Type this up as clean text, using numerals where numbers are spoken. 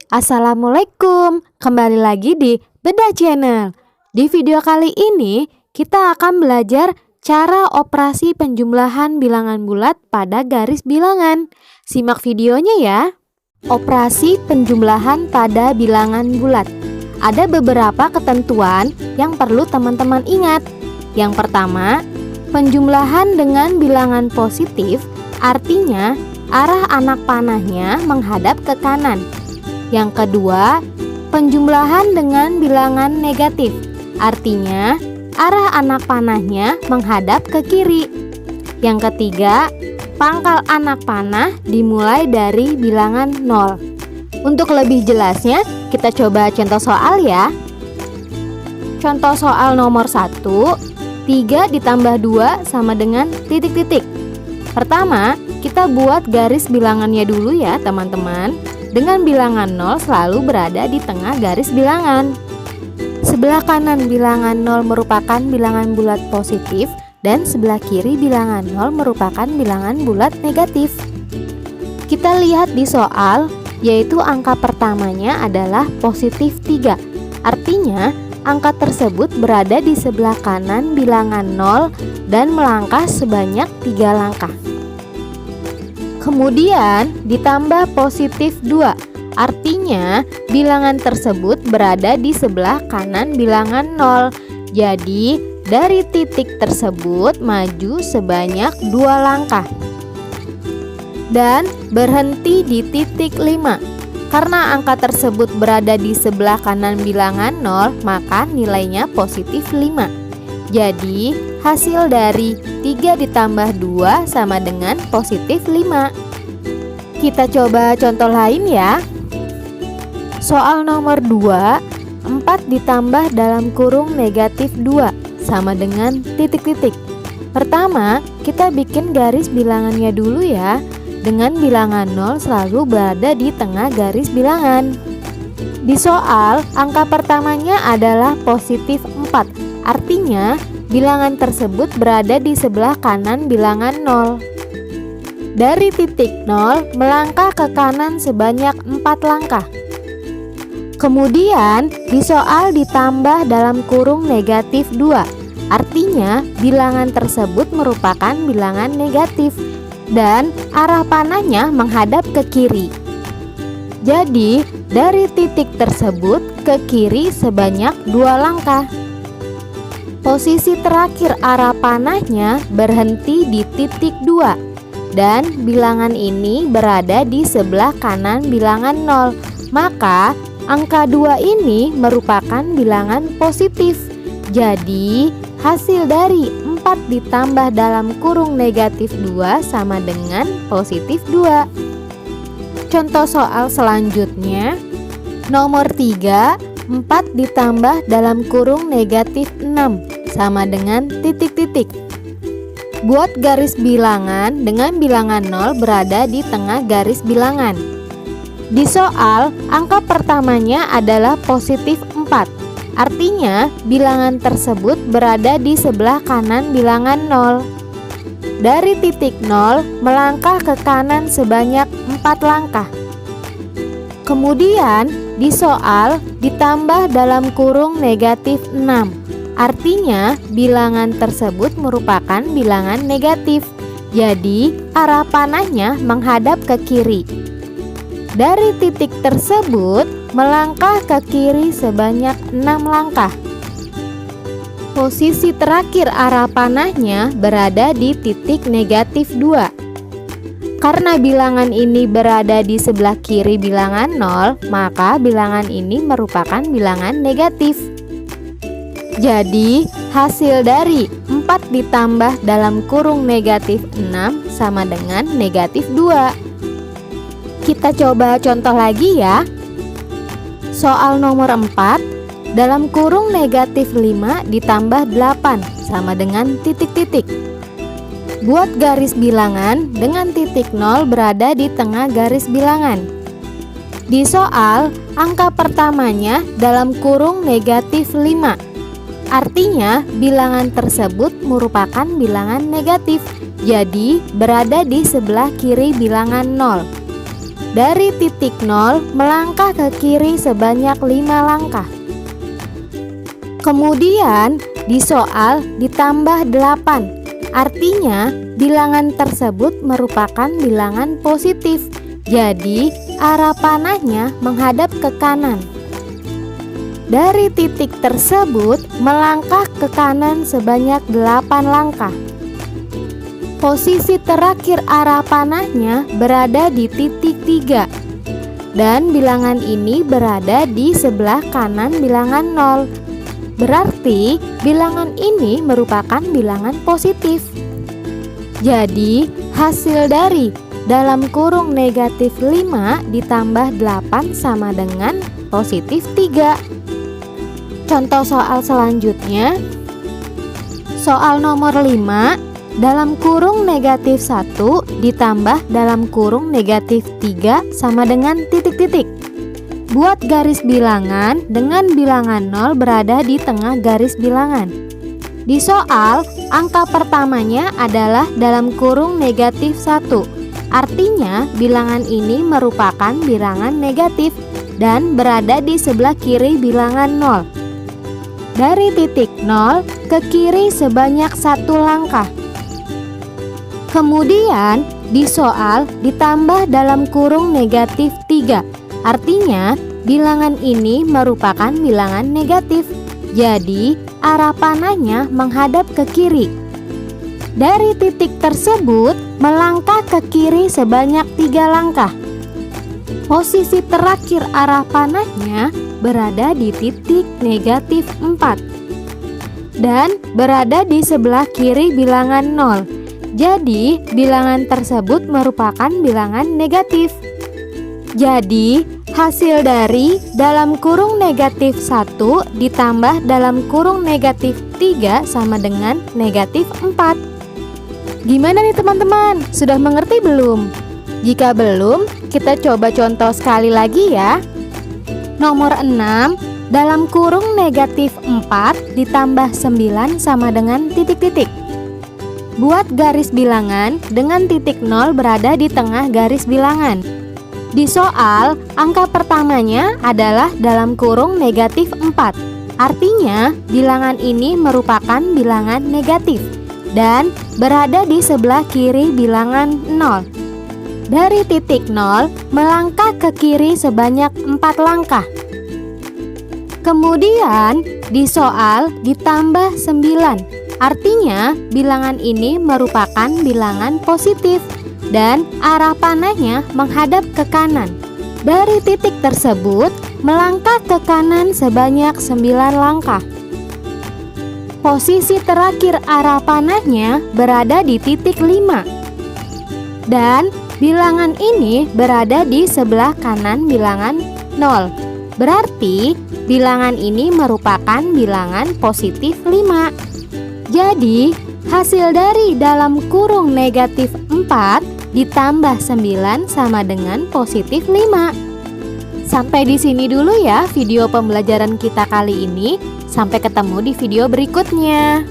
Assalamualaikum, kembali lagi di Bedah Channel. Di video kali ini kita akan belajar cara operasi penjumlahan bilangan bulat pada garis bilangan. Simak videonya ya. Operasi penjumlahan pada bilangan bulat. Ada beberapa ketentuan yang perlu teman-teman ingat. Yang pertama, penjumlahan dengan bilangan positif artinya arah anak panahnya menghadap ke kanan. Yang kedua, penjumlahan dengan bilangan negatif, artinya arah anak panahnya menghadap ke kiri. Yang ketiga, pangkal anak panah dimulai dari bilangan 0. Untuk lebih jelasnya, kita coba contoh soal ya. Contoh soal nomor 1, 3 ditambah 2 sama dengan titik-titik. Pertama, kita buat garis bilangannya dulu ya teman-teman. Dengan bilangan 0 selalu berada di tengah garis bilangan. Sebelah kanan bilangan 0 merupakan bilangan bulat positif dan sebelah kiri bilangan 0 merupakan bilangan bulat negatif. Kita lihat di soal, yaitu angka pertamanya adalah positif 3. Artinya, angka tersebut berada di sebelah kanan bilangan 0 dan melangkah sebanyak 3 langkah. Kemudian ditambah positif 2, artinya bilangan tersebut berada di sebelah kanan bilangan 0. Jadi dari titik tersebut maju sebanyak 2 langkah dan berhenti di titik 5. Karena angka tersebut berada di sebelah kanan bilangan 0, maka nilainya positif 5. Jadi hasil dari 3 ditambah 2 sama dengan positif 5. Kita coba contoh lain ya. Soal nomor 2, 4 ditambah dalam kurung negatif 2 sama dengan titik-titik. Pertama, kita bikin garis bilangannya dulu ya. Dengan bilangan 0 selalu berada di tengah garis bilangan. Di soal, angka pertamanya adalah positif 4. Artinya, bilangan tersebut berada di sebelah kanan bilangan 0. Dari titik 0, melangkah ke kanan sebanyak 4 langkah. Kemudian, di soal ditambah dalam kurung negatif 2. Artinya, bilangan tersebut merupakan bilangan negatif dan arah panahnya menghadap ke kiri. Jadi, dari titik tersebut ke kiri sebanyak 2 langkah. Posisi terakhir arah panahnya berhenti di titik 2 dan bilangan ini berada di sebelah kanan bilangan 0. Maka angka 2 ini merupakan bilangan positif. Jadi hasil dari 4 ditambah dalam kurung negatif 2 sama dengan positif 2. Contoh soal selanjutnya, nomor 3, 4 ditambah dalam kurung negatif 6 sama dengan titik-titik. Buat garis bilangan dengan bilangan 0 berada di tengah garis bilangan. Di soal, angka pertamanya adalah positif 4. Artinya, bilangan tersebut berada di sebelah kanan bilangan 0. Dari titik 0, melangkah ke kanan sebanyak 4 langkah. Kemudian, di soal ditambah dalam kurung negatif 6. Artinya, bilangan tersebut merupakan bilangan negatif. Jadi, arah panahnya menghadap ke kiri. Dari titik tersebut, melangkah ke kiri sebanyak 6 langkah. Posisi terakhir arah panahnya berada di titik negatif 2. Karena bilangan ini berada di sebelah kiri bilangan 0, maka bilangan ini merupakan bilangan negatif. Jadi, hasil dari 4 ditambah dalam kurung negatif 6 sama dengan negatif 2. Kita coba contoh lagi ya. Soal nomor 4, dalam kurung negatif 5 ditambah 8 sama dengan titik-titik. Buat garis bilangan dengan titik 0 berada di tengah garis bilangan. Di soal, angka pertamanya dalam kurung negatif 5. Artinya, bilangan tersebut merupakan bilangan negatif. Jadi, berada di sebelah kiri bilangan 0. Dari titik 0 melangkah ke kiri sebanyak 5 langkah. Kemudian di soal ditambah 8. Artinya bilangan tersebut merupakan bilangan positif. Jadi arah panahnya menghadap ke kanan. Dari titik tersebut melangkah ke kanan sebanyak 8 langkah. Posisi terakhir arah panahnya berada di titik 3. Dan bilangan ini berada di sebelah kanan bilangan 0. Berarti bilangan ini merupakan bilangan positif. Jadi hasil dari dalam kurung negatif 5 ditambah 8 sama dengan positif 3. Contoh soal selanjutnya, soal nomor 5, dalam kurung negatif 1 ditambah dalam kurung negatif 3 sama dengan titik-titik. Buat garis bilangan dengan bilangan 0 berada di tengah garis bilangan. Di soal, angka pertamanya adalah dalam kurung negatif 1. Artinya bilangan ini merupakan bilangan negatif dan berada di sebelah kiri bilangan 0. Dari titik 0 ke kiri sebanyak 1 langkah. Kemudian di soal ditambah dalam kurung negatif 3. Artinya bilangan ini merupakan bilangan negatif. Jadi arah panahnya menghadap ke kiri. Dari titik tersebut melangkah ke kiri sebanyak 3 langkah. Posisi terakhir arah panahnya berada di titik negatif 4 dan berada di sebelah kiri bilangan 0. Jadi bilangan tersebut merupakan bilangan negatif. Jadi hasil dari dalam kurung negatif 1 ditambah dalam kurung negatif 3 sama dengan negatif 4. Gimana nih teman-teman? Sudah mengerti belum? Jika belum, kita coba contoh sekali lagi ya. Nomor 6, dalam kurung negatif 4 ditambah 9 sama dengan titik-titik. Buat garis bilangan dengan titik 0 berada di tengah garis bilangan. Di soal, angka pertamanya adalah dalam kurung negatif 4. Artinya, bilangan ini merupakan bilangan negatif dan berada di sebelah kiri bilangan 0. Dari titik 0, melangkah ke kiri sebanyak 4 langkah. Kemudian, di soal ditambah 9. Artinya bilangan ini merupakan bilangan positif dan arah panahnya menghadap ke kanan. Dari titik tersebut melangkah ke kanan sebanyak 9 langkah. Posisi terakhir arah panahnya berada di titik 5. Dan bilangan ini berada di sebelah kanan bilangan 0. Berarti bilangan ini merupakan bilangan positif 5. Jadi, hasil dari dalam kurung negatif 4 ditambah 9 sama dengan positif 5. Sampai di sini dulu ya video pembelajaran kita kali ini. Sampai ketemu di video berikutnya.